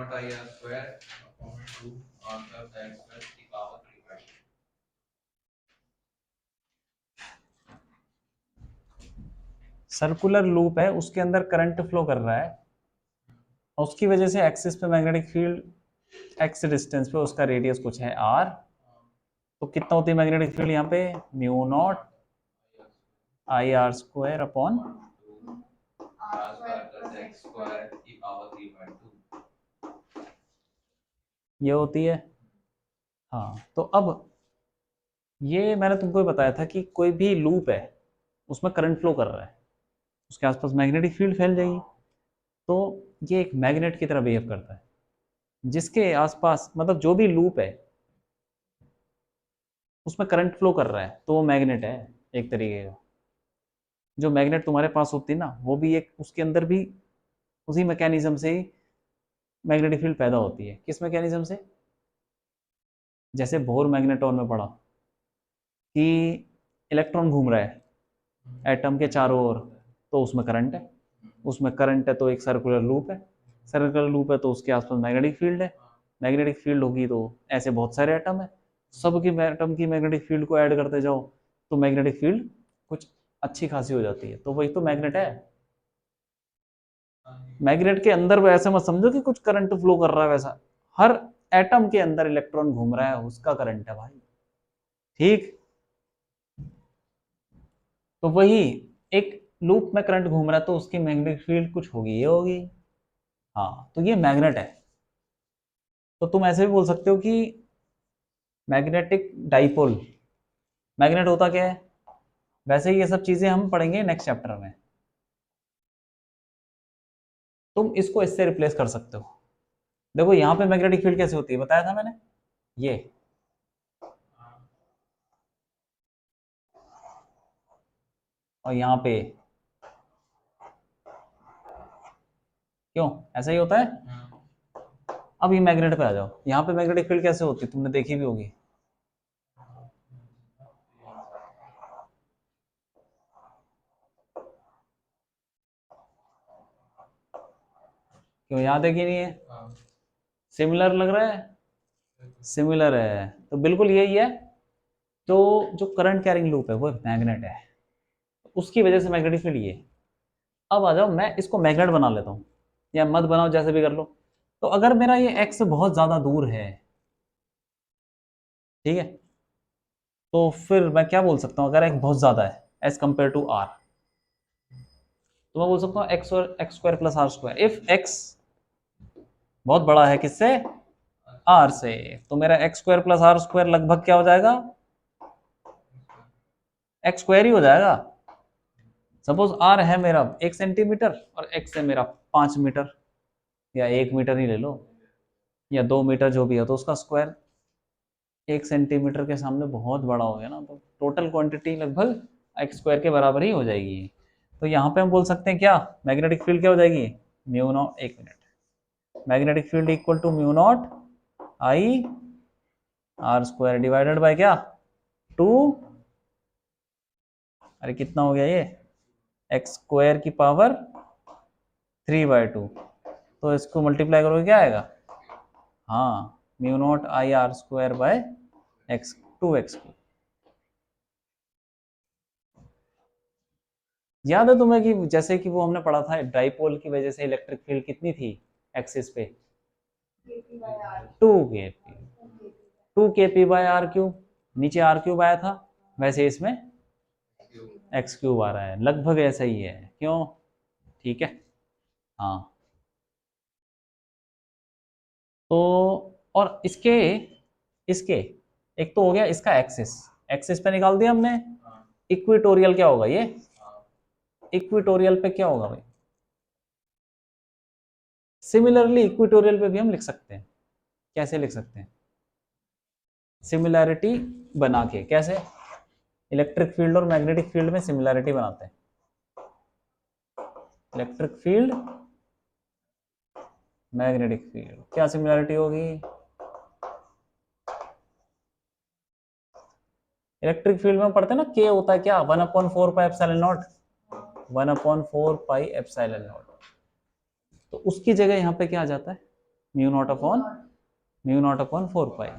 Not I R square upon 2 R plus X plus की power 3/2। Circular loop है, उसके अंदर करंट फ्लो कर रहा है और उसकी वजह से एक्सिस पे मैग्नेटिक फील्ड एक्स डिस्टेंस पे, उसका रेडियस कुछ है आर, तो कितना होती है मैग्नेटिक फील्ड यहाँ पे, mu not I R square upon R square plus X square की पावर 3/2 ये होती है। हाँ, तो अब ये मैंने तुमको बताया था कि कोई भी लूप है उसमें करंट फ्लो कर रहा है, उसके आसपास मैग्नेटिक फील्ड फैल जाएगी, तो ये एक मैग्नेट की तरह बिहेव करता है, जिसके आसपास मतलब जो भी लूप है उसमें करंट फ्लो कर रहा है तो वो मैग्नेट है एक तरीके का। जो मैग्नेट तुम्हारे पास होती है ना, वो भी एक, उसके अंदर भी उसी मैकेनिज्म से ही मैग्नेटिक फील्ड पैदा होती है। किस मैकेनिज्म से? जैसे बोर मैग्नेटॉन में पढ़ा कि इलेक्ट्रॉन घूम रहा है एटम के चारों ओर, तो उसमें करंट है, उसमें करंट है तो एक सर्कुलर लूप है, सर्कुलर लूप है तो उसके आसपास मैग्नेटिक फील्ड है, मैग्नेटिक फील्ड होगी तो ऐसे बहुत सारे एटम है, सब की एटम की मैग्नेटिक फील्ड को ऐड करते जाओ तो मैग्नेटिक फील्ड कुछ अच्छी खासी हो जाती है, तो वही तो मैग्नेट है। मैग्नेट के अंदर वो ऐसे मत समझो कि कुछ करंट फ्लो कर रहा है, वैसा हर एटम के अंदर इलेक्ट्रॉन घूम रहा है, उसका करंट है भाई। ठीक, तो वही एक लूप में करंट घूम रहा है तो उसकी मैग्नेटिक फील्ड कुछ होगी, ये होगी। हाँ, तो ये मैग्नेट है। तो तुम ऐसे भी बोल सकते हो कि मैग्नेटिक डाइपोल, मैग्नेट होता क्या है, वैसे ही ये सब चीजें हम पढ़ेंगे नेक्स्ट चैप्टर में। तुम इसको इससे रिप्लेस कर सकते हो। देखो यहाँ पे मैग्नेटिक फील्ड कैसे होती है, बताया था मैंने, ये और यहाँ पे, क्यों ऐसा ही होता है। अब ये मैग्नेट पे आ जाओ, यहाँ पे मैग्नेटिक फील्ड कैसे होती है, तुमने देखी भी होगी। क्यों, याद है कि नहीं है, सिमिलर लग रहा है, सिमिलर है, तो बिल्कुल यही है। तो जो करंट कैरिंग लूप है वो मैग्नेट है, उसकी वजह से मैग्नेटिक फील्ड ये। अब आ जाओ, मैं इसको मैग्नेट बना लेता हूँ, या मत बनाओ, जैसे भी कर लो। तो अगर मेरा ये एक्स बहुत ज्यादा दूर है, ठीक है, तो फिर मैं क्या बोल सकता हूँ, अगर एक्स बहुत ज्यादा है एज कंपेयर टू आर, तो मैं बोल सकता हूँ एक्स और X square plus R square. If X बहुत बड़ा है किससे, आर से, तो मेरा X square plus R square लगभग क्या हो जाएगा, एक्स स्क्वायर ही हो जाएगा। सपोज आर है मेरा 1 सेंटीमीटर और एक्स है मेरा 5 मीटर, या 1 मीटर ही ले लो, या 2 मीटर, जो भी है, तो उसका स्क्वायर 1 सेंटीमीटर के सामने बहुत बड़ा हो गया ना, तो टोटल क्वांटिटी लगभग एक्स स्क्वायर के बराबर ही हो जाएगी। तो यहाँ पे हम बोल सकते हैं क्या, मैग्नेटिक फील्ड क्या हो जाएगी, mu not, 1 minute, magnetic field equal to mu not I R square divided by क्या, 2, अरे कितना हो गया ये, एक्स स्क्वायर की पावर 3/2, तो इसको मल्टीप्लाई करोगे क्या आएगा, हाँ, mu not I R square bye x, 2x। याद है तुम्हें कि जैसे कि वो हमने पढ़ा था, डाइपोल की वजह से इलेक्ट्रिक फील्ड कितनी थी एक्सिस पे, 2 kp/r क्यूब, नीचे आर क्यूब आया था, वैसे इसमें एक्स क्यूब आ रहा है, लगभग ऐसा ही है, क्यों, ठीक है। हाँ, तो और इसके इसके एक तो हो गया इसका एक्सिस, एक्सिस पे निकाल दिया हमने। इक्वेटोरियल क्या होगा ये, इक्वेटोरियल पे क्या होगा भाई, सिमिलरली इक्वेटोरियल पे भी हम लिख सकते हैं। कैसे लिख सकते हैं, सिमिलैरिटी बना के, कैसे, इलेक्ट्रिक फील्ड और मैग्नेटिक फील्ड में सिमिलैरिटी बनाते हैं। इलेक्ट्रिक फील्ड मैग्नेटिक फील्ड, क्या सिमिलैरिटी होगी, इलेक्ट्रिक फील्ड में पढ़ते हैं ना, के होता है क्या, 1/4 pi epsilon not, 1/4 pi epsilon not, तो उसकी जगह यहाँ पे क्या आ जाता है, म्यू नॉट अपॉन 4 पाई,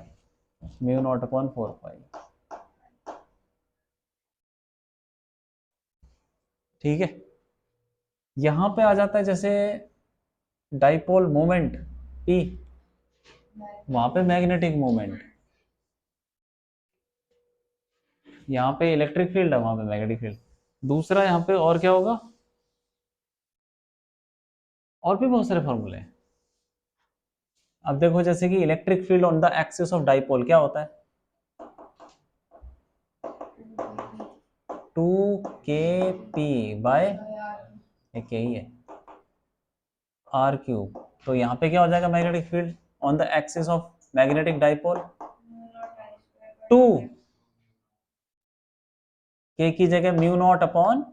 म्यू नॉट अपॉन 4 पाई। ठीक है, यहां पे आ जाता है जैसे डाइपोल मोमेंट P, वहां पे मैग्नेटिक मोमेंट, यहाँ पे इलेक्ट्रिक फील्ड है, वहां पे मैग्नेटिक फील्ड। दूसरा यहाँ पे और क्या होगा, और भी बहुत सारे फॉर्मूले हैं। अब देखो जैसे कि electric field on the axis of dipole क्या होता है, 2kp/, एक यही है, r3। तो यहाँ पे क्या हो जाएगा magnetic field on the axis of magnetic dipole, 2 k की जगह म्यू नॉट अपॉन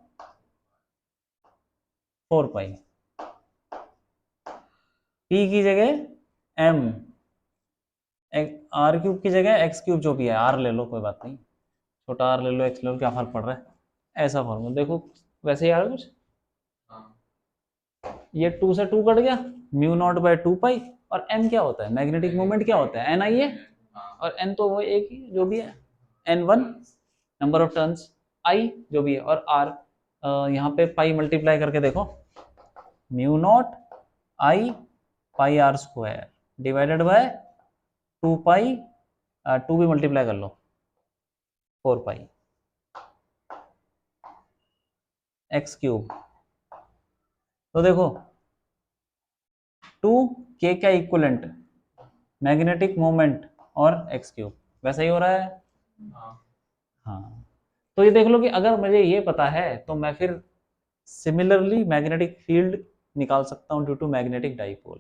4 पाई, p की जगह m, r³ की जगह x³ जो भी है, r ले लो कोई बात नहीं, छोटा r ले लो, x ले लो, क्या फर्क पड़ रहा है। ऐसा फॉर्मूला देखो, वैसे ही आ रहा है कुछ, ये 2 से 2 कट गया, म्यू नॉट बाय 2 पाई, और n क्या होता है, मैग्नेटिक मोमेंट क्या होता है, ni है, और n तो वो एक ही जो भी है, n1 number of turns, i जो भी है, और r यहाँ पे पाई मल्टीप्लाई करके देखो, mu naught i pi r square divided bye 2 पाई, 2 भी मल्टीप्लाई कर लो, 4 पाई x³। तो देखो 2k का इक्वलेंट मैग्नेटिक मोमेंट और x³, वैसा ही हो रहा है। हाँ, तो ये देख लो कि अगर मुझे ये पता है तो मैं फिर सिमिलरली मैग्नेटिक फील्ड निकाल सकता हूँ due to magnetic dipole.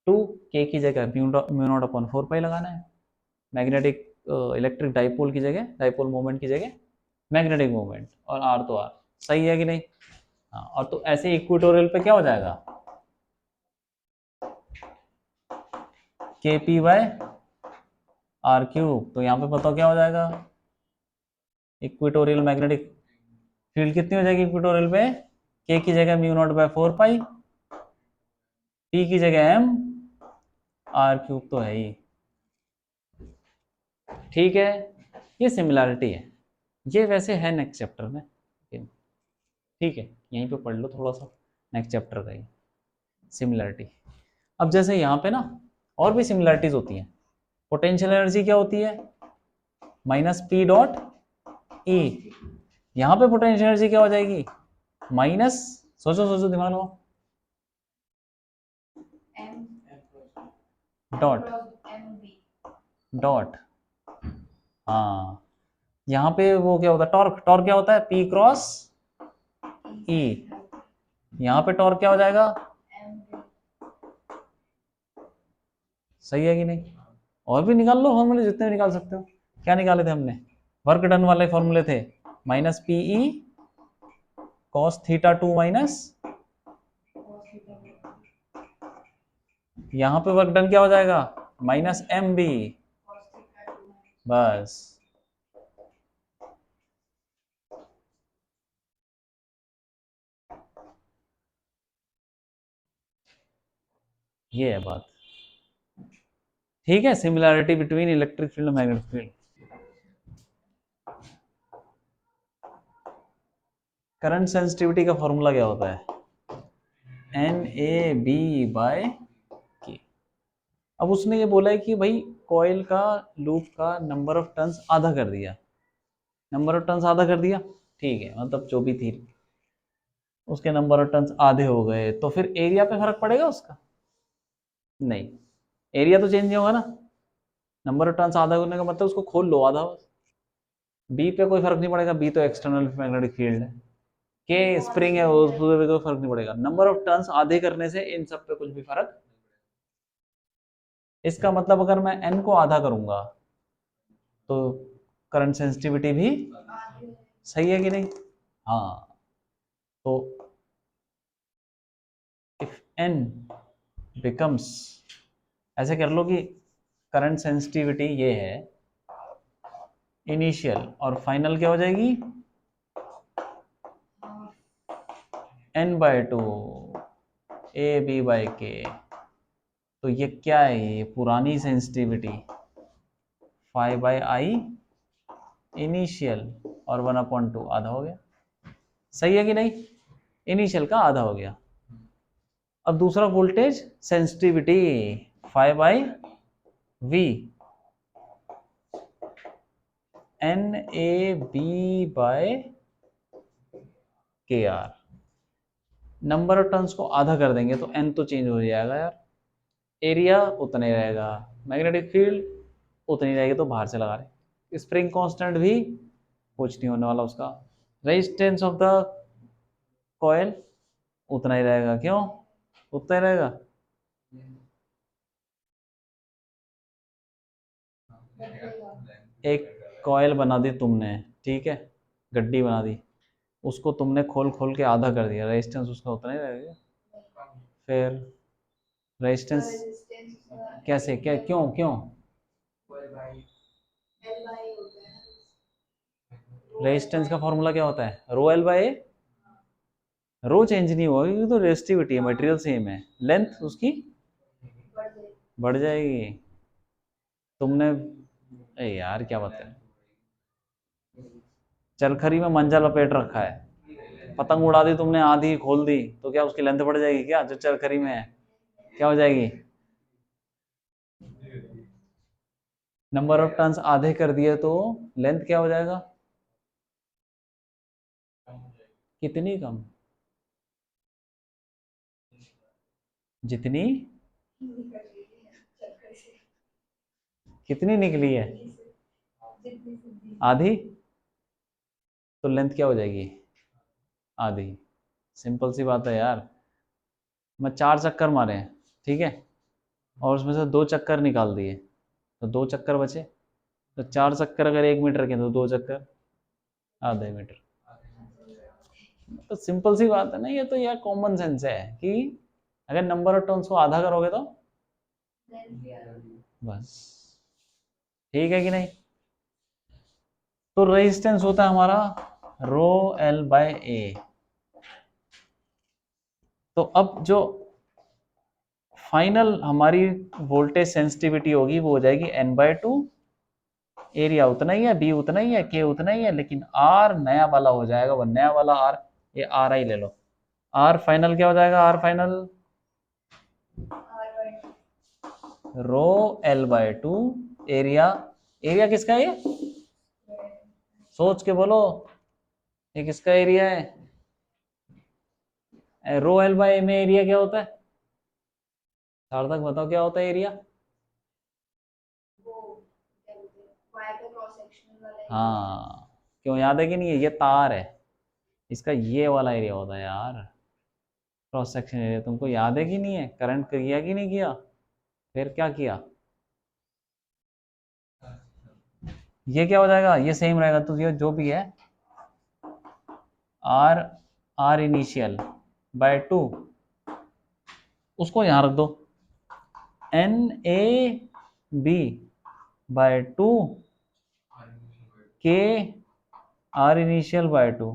2k की जगह म्यू नॉट अपॉन 4 पाई लगाना है, मैग्नेटिक इलेक्ट्रिक डाइपोल की जगह, डाइपोल मोमेंट की जगह मैग्नेटिक मोमेंट, और r तो r, सही है कि नहीं। हाँ, और तो ऐसे इक्वेटोरियल पे क्या हो जाएगा, kp/r³। तो यहाँ पे बताओ क्या हो जाएगा, इक्वेटोरियल मैग्नेटिक फील्ड कितनी हो जाएगी इक्वेटोरियल पे, k की जगह म्यू नॉट बाय 4 पाई, p की जगह m, r³ तो है ही। ठीक है, ये सिमिलैरिटी है, ये वैसे है नेक्स्ट चैप्टर में, ठीक है, यहीं पे पढ़ लो थोड़ा सा नेक्स्ट चैप्टर का ही सिमिलैरिटी। अब जैसे यहाँ पे ना और भी सिमिलैरिटीज होती हैं, पोटेंशियल एनर्जी क्या होती है, -p.E, यहाँ पे पोटेंशियल एनर्जी क्या हो जाएगी, माइनस, सोचो सोचो दिमाग लगाओ, डॉट, हाँ, यहाँ पे वो क्या होता है, टॉर्क, टॉर्क क्या होता है, P×E, यहाँ पे टॉर्क क्या हो जाएगा, सही है कि नहीं। और भी निकाल लो फॉर्मूले जितने भी निकाल सकते हो। क्या निकाले थे हमने, वर्क डन वाले फॉर्मूले थे, -PE cos θ2 माइनस, यहाँ पे वर्क डन क्या हो जाएगा, -MB, बस। ये है बात, ठीक है, सिमिलैरिटी बिटवीन इलेक्ट्रिक फील्ड और मैग्नेटिक फील्ड। करंट सेंसिटिविटी का फॉर्मूला क्या होता है, NAB/K। अब उसने ये बोला है कि भाई कॉइल का लूप का नंबर ऑफ टर्न्स आधा कर दिया, नंबर ऑफ टर्न्स आधा कर दिया, ठीक है, मतलब जो भी थी उसके नंबर ऑफ टर्न्स आधे हो गए, तो फिर एरिया पे फर्क पड़ेगा उसका, नहीं, एरिया तो चेंज नहीं होगा ना, नंबर ऑफ टर्न्स आधा करने का मतलब उसको खोल लो आधा बस, बी पे कोई फर्क नहीं पड़ेगा, बी तो एक्सटर्नल मैग्नेटिक फील्ड है, के स्प्रिंग है उस पे कोई फर्क नहीं पड़ेगा, नंबर ऑफ टर्न्स आधे करने से इन सब पे कुछ भी फर्क। इसका मतलब अगर मैं n को आधा करूंगा तो करंट सेंसिटिविटी भी, सही है कि नहीं। हाँ, तो इफ n बिकम्स, ऐसे कर लो कि करंट सेंसिटिविटी ये है इनिशियल, और फाइनल क्या हो जाएगी, n/2 AB/K। तो ये क्या है, ये पुरानी सेंसिटिविटी 5/i इनिशियल और 1/2 आधा हो गया। सही है कि नहीं? इनिशियल का आधा हो गया। अब दूसरा voltage sensitivity 5/v NAB/KR। Number of turns को आधा कर देंगे तो n तो चेंज हो जाएगा यार, एरिया उतना ही रहेगा, मैग्नेटिक फील्ड उतनी रहेगी, तो बाहर से लगा रहे। स्प्रिंग कांस्टेंट भी कुछ नहीं होने वाला उसका। रेजिस्टेंस ऑफ द कॉइल उतना ही रहेगा, क्यों उतना ही रहेगा? एक कॉइल बना दी तुमने, ठीक है, गड्डी बना दी, उसको तुमने खोल खोल के आधा कर दिया, रेजिस्टेंस उसका उतना ही रहेगा। फिर रेजिस्टेंस कैसे, क्या, क्यों क्यों? रेजिस्टेंस का फॉर्मूला क्या होता है? Rho L by A. Rho change नहीं होगा क्योंकि तो रेजिस्टिविटी है, मटेरियल सेम है, लेंथ उसकी बढ़ जाएगी। तुमने, ए यार क्या बात है, चरखरी में मंजा लपेट रखा है, पतंग उड़ा दी तुमने, आधी खोल दी, तो क्या उसकी लेंथ बढ़ जाएगी क्या जो चरखरी में है? क्या हो जाएगी? नंबर ऑफ टर्न्स आधे कर दिए तो लेंथ क्या हो जाएगा? कितनी कम? जितनी कितनी निकली है? आधी। तो लेंथ क्या हो जाएगी? आधी। सिंपल सी बात है यार। मैं 4 चक्कर मारे हैं, ठीक है, और उसमें से 2 चक्कर निकाल दिए, तो 2 चक्कर बचे। तो 4 चक्कर अगर 1 मीटर के तो 2 चक्कर आधे मीटर। तो सिंपल सी बात है ना, ये तो यार कॉमन सेंस है कि अगर नंबर ऑफ टर्न्स को आधा करोगे तो बस, ठीक है कि नहीं? तो रेजिस्टेंस होता है हमारा रो एल बाय ए। तो अब जो फाइनल हमारी वोल्टेज सेंसिटिविटी होगी वो हो जाएगी n/2। एरिया उतना ही है, बी उतना ही है, के उतना ही है, लेकिन आर नया वाला हो जाएगा, वो नया वाला आर, ये आर आई ले लो। आर फाइनल क्या हो जाएगा? R final rho L/2 area. Area किसका है ये? सोच के बोलो, ये किसका एरिया है? रो L/A में एरिया क्या होता है? सार्थक बताओ क्या होता है एरिया? हाँ, क्यों याद है कि नहीं है? ये तार है, इसका ये वाला एरिया होता है यार, क्रॉस सेक्शन एरिया। तुमको याद है कि नहीं है? करंट किया कि नहीं किया? फिर क्या किया? ये क्या हो जाएगा? ये सेम रहेगा, तो ये जो भी है आर, आर इनिशियल बाय 2, उसको यहां रख दो, NAB/2 के आर इनिशियल बाय 2,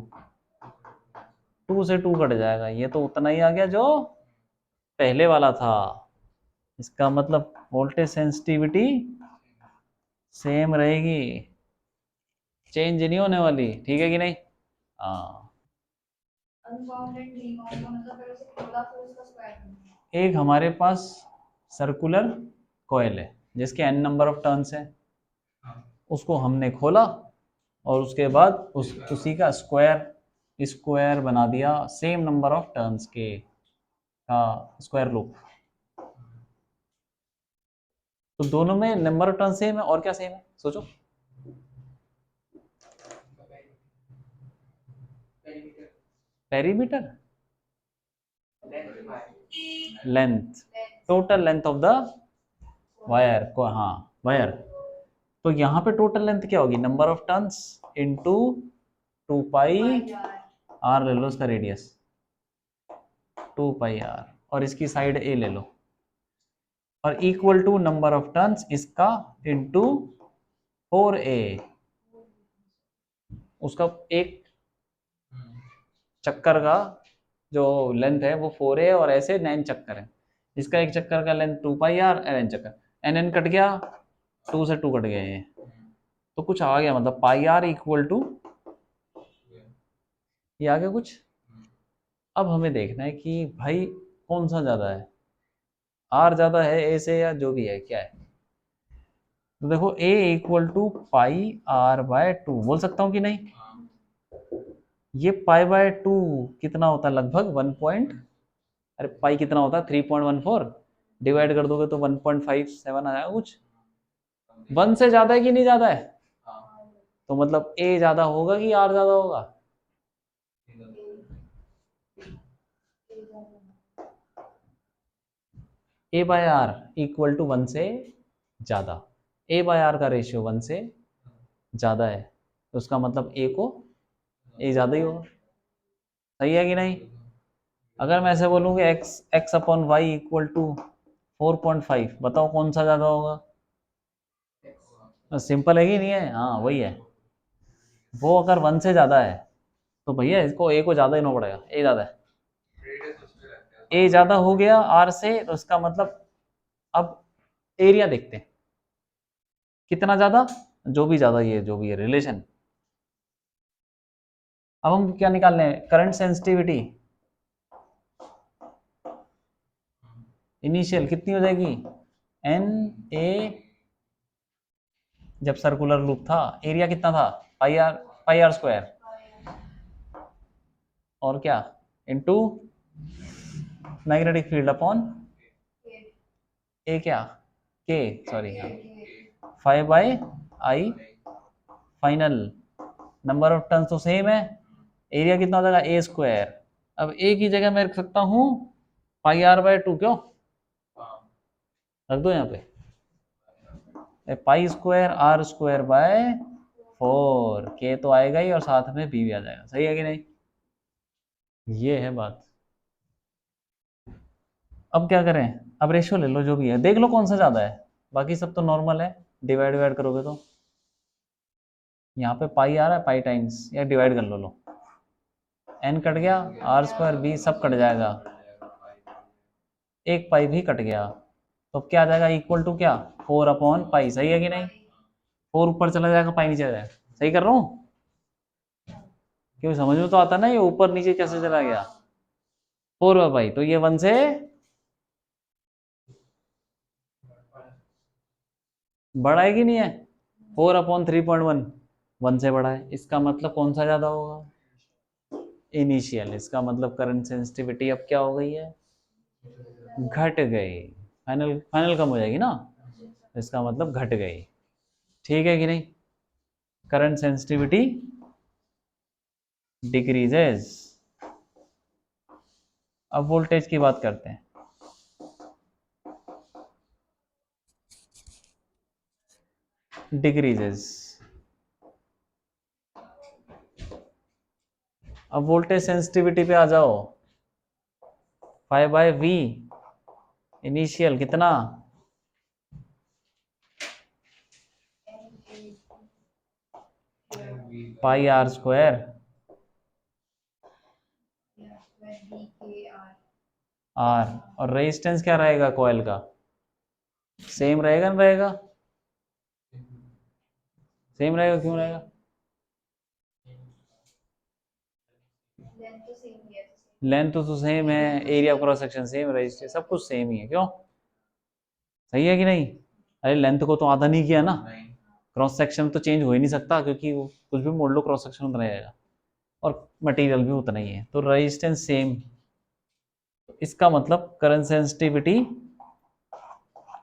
2 से 2 कट जाएगा, ये तो उतना ही आ गया जो पहले वाला था। इसका मतलब वोल्टेज सेंसिटिविटी सेम रहेगी, चेंज नहीं होने वाली, ठीक है कि नहीं? हाँ। एक हमारे पास सर्कुलर कॉइल है जिसके n नंबर ऑफ टर्न्स है, उसको हमने खोला और उसके बाद उसी का स्क्वायर स्क्वायर बना दिया सेम नंबर ऑफ टर्न्स के का स्क्वायर लूप। तो दोनों में नंबर ऑफ टर्न सेम है, और क्या सेम है सोचो? Perimeter, length, total length of the wire को, हाँ वायर। तो यहाँ पे टोटल लेंथ क्या होगी? Number of turns into 2 pi R ले लो, इसका रेडियस 2 पाई आर, और इसकी साइड ए ले लो, और equal to number of turns इसका इनटू 4a। उसका एक चक्कर का जो लेंथ है वो 4 है, और ऐसे 9 चक्कर है, इसका एक चक्कर का लेंथ 2 पाई आर, एन चक्कर, एन कट गया, 2 से 2 कट गए ये, तो कुछ आ गया, मतलब पाई आर इक्वल टू, ये आ गया कुछ। अब हमें देखना है कि भाई कौन सा ज्यादा है, आर ज्यादा है ए से या जो भी है, क्या है। तो देखो A equal to pi R by 2 बोल सकता हूँ कि नहीं। ये पाई बाय 2 कितना होता है, लगभग 1 पॉइंट, अरे पाई कितना होता है 3.14, डिवाइड कर दोगे तो 1.57 आ जाएगा कुछ। 1 से ज्यादा है कि नहीं ज्यादा है, तो मतलब ए ज्यादा होगा कि आर ज्यादा होगा। ए बाय आर इक्वल टू 1 से ज्यादा, ए बाय आर का रेशियो 1 से ज्यादा है, तो उसका मतलब ए को ए ज्यादा ही होगा, सही है कि नहीं। अगर मैं ऐसे बोलूँ कि X upon Y equal to 4.5, बताओ कौन सा ज्यादा होगा। सिंपल है कि नहीं है, हाँ वही है। वो अगर 1 से ज्यादा है तो भैया इसको ए को ज्यादा ही होना पड़ेगा, ए ज्यादा है, ए ज्यादा हो गया आर से, तो इसका मतलब अब एरिया देखते हैं कितना ज्यादा, जो भी ज्यादा, ये जो भी है रिलेशन। अब हम क्या निकालने हैं, करंट सेंसिटिविटी इनिशियल कितनी हो जाएगी, एन ए, जब सर्कुलर लूप था एरिया कितना था, पाई आर स्क्वायर, और क्या, इनटू मैग्नेटिक फील्ड अपॉन ए, क्या के, सॉरी हाँ, 5 by I final, number of turns तो सेम है, एरिया कितना हो जाएगा ए स्क्वायर। अब ए की जगह मैं रख सकता हूँ पाई आर बाय 2, क्यों रख दो यहाँ पे, pi square R square by 4, के तो आएगा ही और साथ में बी भी आ जाएगा, सही है कि नहीं, ये है बात। अब क्या करें, अब रेशियो ले लो जो भी है, देख लो कौन सा ज्यादा है, बाकी सब तो नॉर्मल है, डिवाइड डिवाइड करोगे तो यहाँ पे पाई आ रहा है, पाई टाइम्स, या डिवाइड कर लो, एन कट गया, आर स्क्वायर बी सब कट जाएगा, एक पाई भी कट गया, तो क्या आ जाएगा इक्वल टू क्या, 4 अपॉन पाई, सही है कि नहीं, 4 ऊपर चला जाएगा पाई नीचे आ जाएगा, सही कर रहा हूँ, क्यों समझ में तो आता ना ये ऊपर नीचे कैसे चला गया, 4 पाई, तो ये 1 से बड़ा है कि नहीं है, 4 अपॉन 3.1 1 से बड़ा है, इसका मतलब कौन सा ज्यादा होगा, इनिशियल, इसका मतलब करंट सेंसिटिविटी अब क्या हो गई है, घट गई, फाइनल फाइनल कम हो जाएगी ना, इसका मतलब घट गई, ठीक है कि नहीं, करंट सेंसिटिविटी डिक्रीजेस। अब वोल्टेज की बात करते हैं, डिक्रीजेस। अब वोल्टेज सेंसिटिविटी पे आ जाओ, 5 बाय वी इनिशियल कितना, पाई आर स्क्वायर आर, और रेजिस्टेंस क्या रहेगा कॉइल का, सेम रहेगा ना, रहेगा सेम रहेगा, क्यों रहेगा, लेंथ तो सेम है, area cross section same, resistance सब कुछ सेम ही है, क्यों, सही है कि नहीं। अरे लेंथ को तो आधा नहीं किया ना, क्रॉस सेक्शन तो चेंज हो ही नहीं सकता, क्योंकि वो कुछ भी मोड़ लो क्रॉस सेक्शन उतना रहेगा, और मटेरियल भी उतना ही है, तो रेजिस्टेंस सेम, इसका मतलब करंट सेंसिटिविटी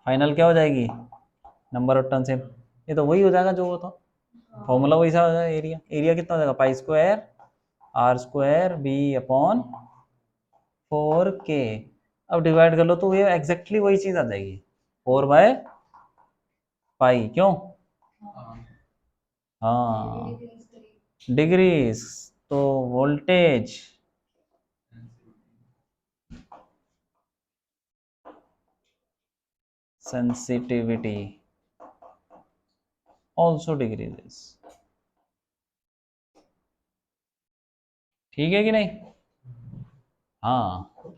फाइनल क्या हो जाएगी, नंबर ऑफ टर्न सेम, ये तो वही हो जाएगा जो वो था, फॉर्मूला वही सा हो जाएगा, एरिया एरिया कितना हो जाएगा, pi square R square B upon 4 के, अब डिवाइड कर लो तो ये एग्जैक्टली वही चीज आ जाएगी, 4 बाय पाई, क्यों, हाँ डिग्रीज, तो वोल्टेज सेंसिटिविटी ऑल्सो डिक्रीजेस, ठीक है कि नहीं, हाँ